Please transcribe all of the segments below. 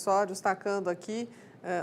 só destacando aqui,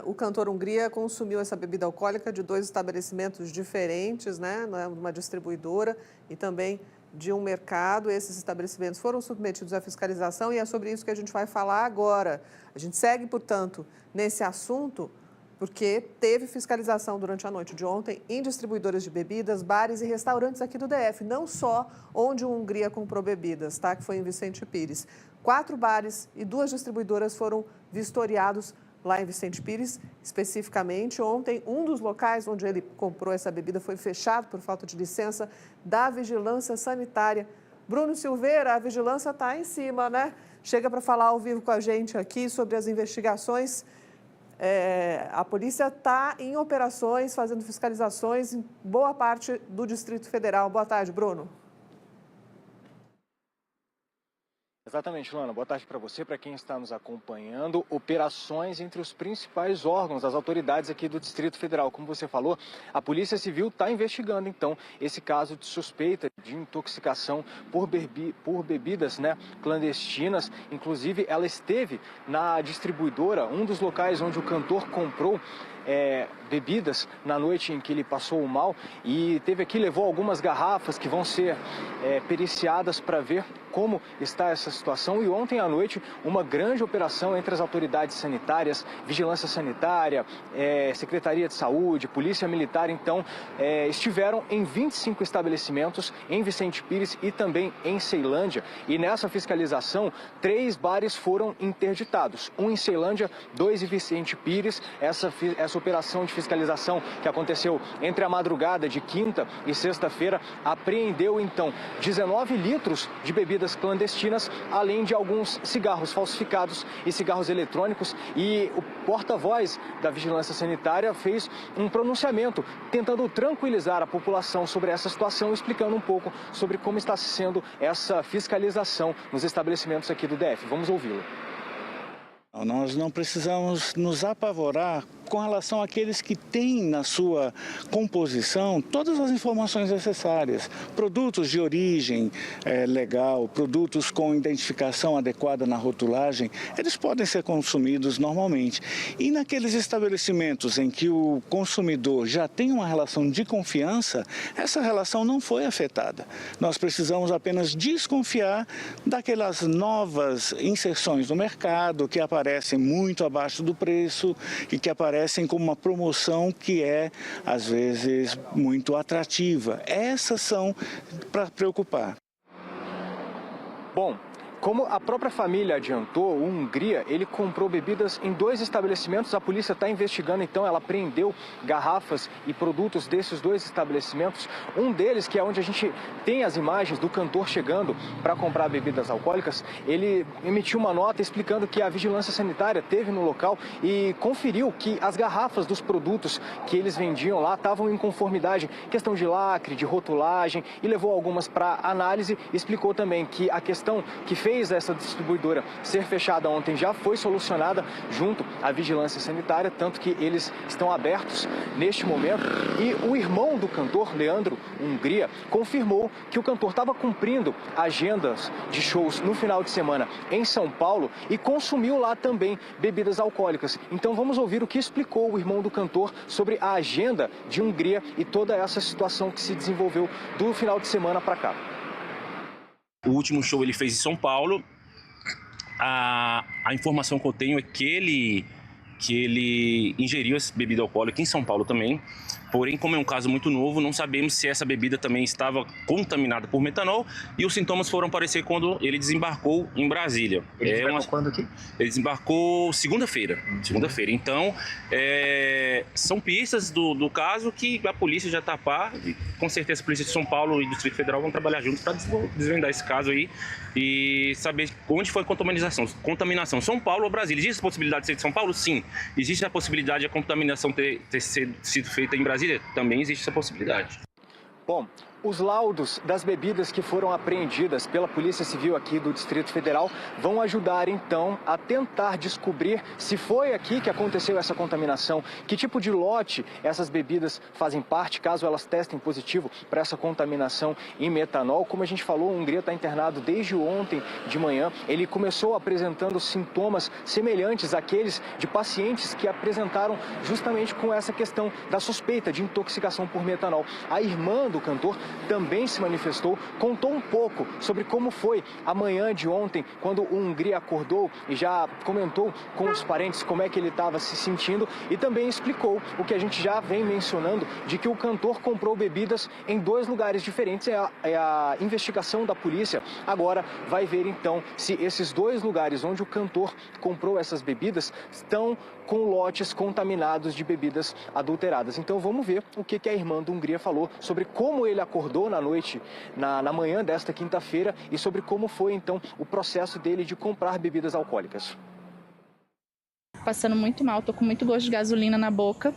o cantor Hungria consumiu essa bebida alcoólica de 2 estabelecimentos diferentes, né? Uma distribuidora e também de um mercado. Esses estabelecimentos foram submetidos à fiscalização e é sobre isso que a gente vai falar agora. A gente segue, portanto, nesse assunto, porque teve fiscalização durante a noite de ontem em distribuidoras de bebidas, bares e restaurantes aqui do DF, não só onde o Hungria comprou bebidas, tá? Que foi em Vicente Pires. 4 bares e 2 distribuidoras foram vistoriados lá em Vicente Pires, especificamente. Ontem, um dos locais onde ele comprou essa bebida foi fechado por falta de licença da Vigilância Sanitária. Bruno Silveira, a vigilância está em cima, né? Chega para falar ao vivo com a gente aqui sobre as investigações. A polícia está em operações, fazendo fiscalizações em boa parte do Distrito Federal. Boa tarde, Bruno. Exatamente, Luana. Boa tarde para você, para quem está nos acompanhando. Operações entre os principais órgãos das autoridades aqui do Distrito Federal. Como você falou, a Polícia Civil está investigando, então, esse caso de suspeita de intoxicação por bebidas, né, clandestinas. Inclusive, ela esteve na distribuidora, um dos locais onde o cantor comprou bebidas na noite em que ele passou o mal, e levou algumas garrafas que vão ser periciadas para ver como está essa situação. E ontem à noite, uma grande operação entre as autoridades sanitárias, Vigilância Sanitária, Secretaria de Saúde, Polícia Militar, então, estiveram em 25 estabelecimentos em Vicente Pires e também em Ceilândia. E nessa fiscalização, 3 bares foram interditados. Um em Ceilândia, 2 em Vicente Pires. Essa operação de fiscalização que aconteceu entre a madrugada de quinta e sexta-feira apreendeu, então, 19 litros de bebidas clandestinas, além de alguns cigarros falsificados e cigarros eletrônicos. E o porta-voz da Vigilância Sanitária fez um pronunciamento tentando tranquilizar a população sobre essa situação, explicando um pouco sobre como está sendo essa fiscalização nos estabelecimentos aqui do DF. Vamos ouvi-lo. Nós não precisamos nos apavorar com relação àqueles que têm na sua composição todas as informações necessárias. Produtos de origem legal, produtos com identificação adequada na rotulagem, eles podem ser consumidos normalmente. E naqueles estabelecimentos em que o consumidor já tem uma relação de confiança, essa relação não foi afetada. Nós precisamos apenas desconfiar daquelas novas inserções no mercado que aparecem muito abaixo do preço e que aparecem como uma promoção que é, às vezes, muito atrativa. Essas são para preocupar. Bom, como a própria família adiantou, o Hungria, ele comprou bebidas em 2 estabelecimentos. A polícia está investigando, então, ela apreendeu garrafas e produtos desses 2 estabelecimentos. Um deles, que é onde a gente tem as imagens do cantor chegando para comprar bebidas alcoólicas, ele emitiu uma nota explicando que a Vigilância Sanitária esteve no local e conferiu que as garrafas dos produtos que eles vendiam lá estavam em conformidade, questão de lacre, de rotulagem, e levou algumas para análise. Explicou também que a questão que fez essa distribuidora ser fechada ontem já foi solucionada junto à Vigilância Sanitária, tanto que eles estão abertos neste momento. E o irmão do cantor, Leandro Hungria, confirmou que o cantor estava cumprindo agendas de shows no final de semana em São Paulo e consumiu lá também bebidas alcoólicas. Então vamos ouvir o que explicou o irmão do cantor sobre a agenda de Hungria e toda essa situação que se desenvolveu do final de semana para cá. O último show ele fez em São Paulo. A informação que eu tenho é que ele ingeriu essa bebida alcoólica em São Paulo também. Porém, como é um caso muito novo, não sabemos se essa bebida também estava contaminada por metanol, e os sintomas foram aparecer quando ele desembarcou em Brasília. Ele desembarcou quando aqui? Ele desembarcou segunda-feira. Então, são pistas do caso que a polícia já está a par. Com certeza a Polícia de São Paulo e do Distrito Federal vão trabalhar juntos para desvendar esse caso aí e saber onde foi a contaminação. São Paulo ou Brasília? Existe a possibilidade de ser de São Paulo? Sim. Existe a possibilidade de a contaminação ter sido feita em Brasília? Também existe essa possibilidade. Bom, Os laudos das bebidas que foram apreendidas pela Polícia Civil aqui do Distrito Federal vão ajudar, então, a tentar descobrir se foi aqui que aconteceu essa contaminação, que tipo de lote essas bebidas fazem parte, caso elas testem positivo para essa contaminação em metanol. Como a gente falou, o Hungria está internado desde ontem de manhã. Ele começou apresentando sintomas semelhantes àqueles de pacientes que apresentaram justamente com essa questão da suspeita de intoxicação por metanol. A irmã do cantor também se manifestou, contou um pouco sobre como foi a manhã de ontem, quando o Hungria acordou, e já comentou com os parentes como é que ele estava se sentindo, e também explicou o que a gente já vem mencionando, de que o cantor comprou bebidas em 2 lugares diferentes. A investigação da polícia agora vai ver então se esses 2 lugares onde o cantor comprou essas bebidas estão com lotes contaminados de bebidas adulteradas. Então vamos ver o que a irmã do Hungria falou sobre como ele acordou na noite, na manhã desta quinta-feira, e sobre como foi então o processo dele de comprar bebidas alcoólicas. Passando muito mal, tô com muito gosto de gasolina na boca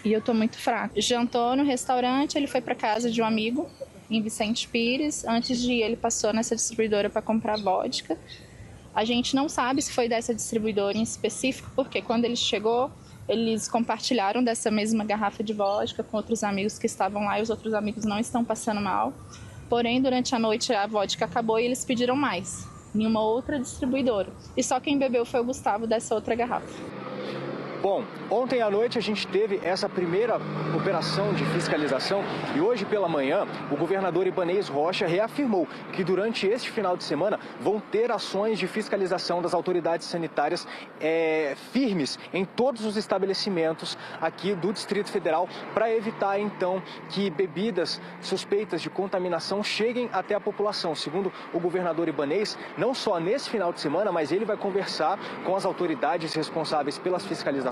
e eu tô muito fraca. Jantou no restaurante, ele foi para casa de um amigo em Vicente Pires. Antes de ir, ele passou nessa distribuidora para comprar vodka. A gente não sabe se foi dessa distribuidora em específico, porque quando ele chegou, eles compartilharam dessa mesma garrafa de vodka com outros amigos que estavam lá, e os outros amigos não estão passando mal. Porém, durante a noite a vodka acabou e eles pediram mais, em uma outra distribuidora. E só quem bebeu foi o Gustavo dessa outra garrafa. Bom, ontem à noite a gente teve essa primeira operação de fiscalização e hoje pela manhã o governador Ibanez Rocha reafirmou que durante este final de semana vão ter ações de fiscalização das autoridades sanitárias firmes em todos os estabelecimentos aqui do Distrito Federal, para evitar então que bebidas suspeitas de contaminação cheguem até a população. Segundo o governador Ibanez, não só nesse final de semana, mas ele vai conversar com as autoridades responsáveis pelas fiscalizações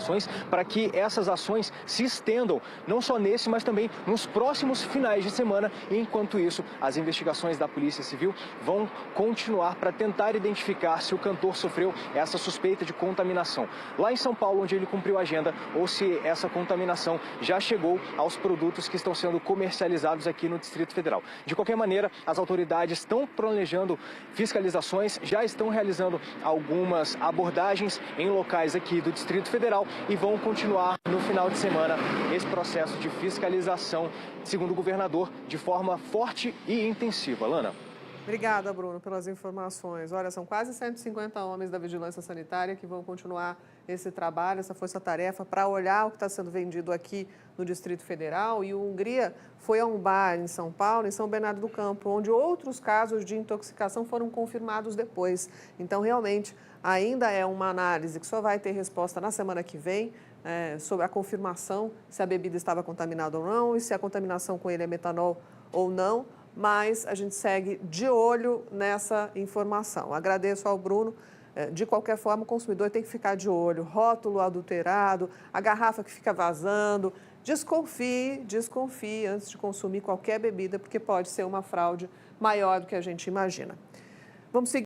para que essas ações se estendam, não só nesse, mas também nos próximos finais de semana. E enquanto isso, as investigações da Polícia Civil vão continuar para tentar identificar se o cantor sofreu essa suspeita de contaminação lá em São Paulo, onde ele cumpriu a agenda, ou se essa contaminação já chegou aos produtos que estão sendo comercializados aqui no Distrito Federal. De qualquer maneira, as autoridades estão planejando fiscalizações, já estão realizando algumas abordagens em locais aqui do Distrito Federal e vão continuar no final de semana esse processo de fiscalização, segundo o governador, de forma forte e intensiva. Lana. Obrigada, Bruno, pelas informações. Olha, são quase 150 homens da Vigilância Sanitária que vão continuar esse trabalho, essa força-tarefa, para olhar o que está sendo vendido aqui no Distrito Federal. E o Hungria foi a um bar em São Paulo, em São Bernardo do Campo, onde outros casos de intoxicação foram confirmados depois. Então, realmente, ainda é uma análise que só vai ter resposta na semana que vem, sobre a confirmação se a bebida estava contaminada ou não e se a contaminação com ele é metanol ou não. Mas a gente segue de olho nessa informação. Agradeço ao Bruno. De qualquer forma, o consumidor tem que ficar de olho. Rótulo adulterado, a garrafa que fica vazando. Desconfie antes de consumir qualquer bebida, porque pode ser uma fraude maior do que a gente imagina. Vamos seguir.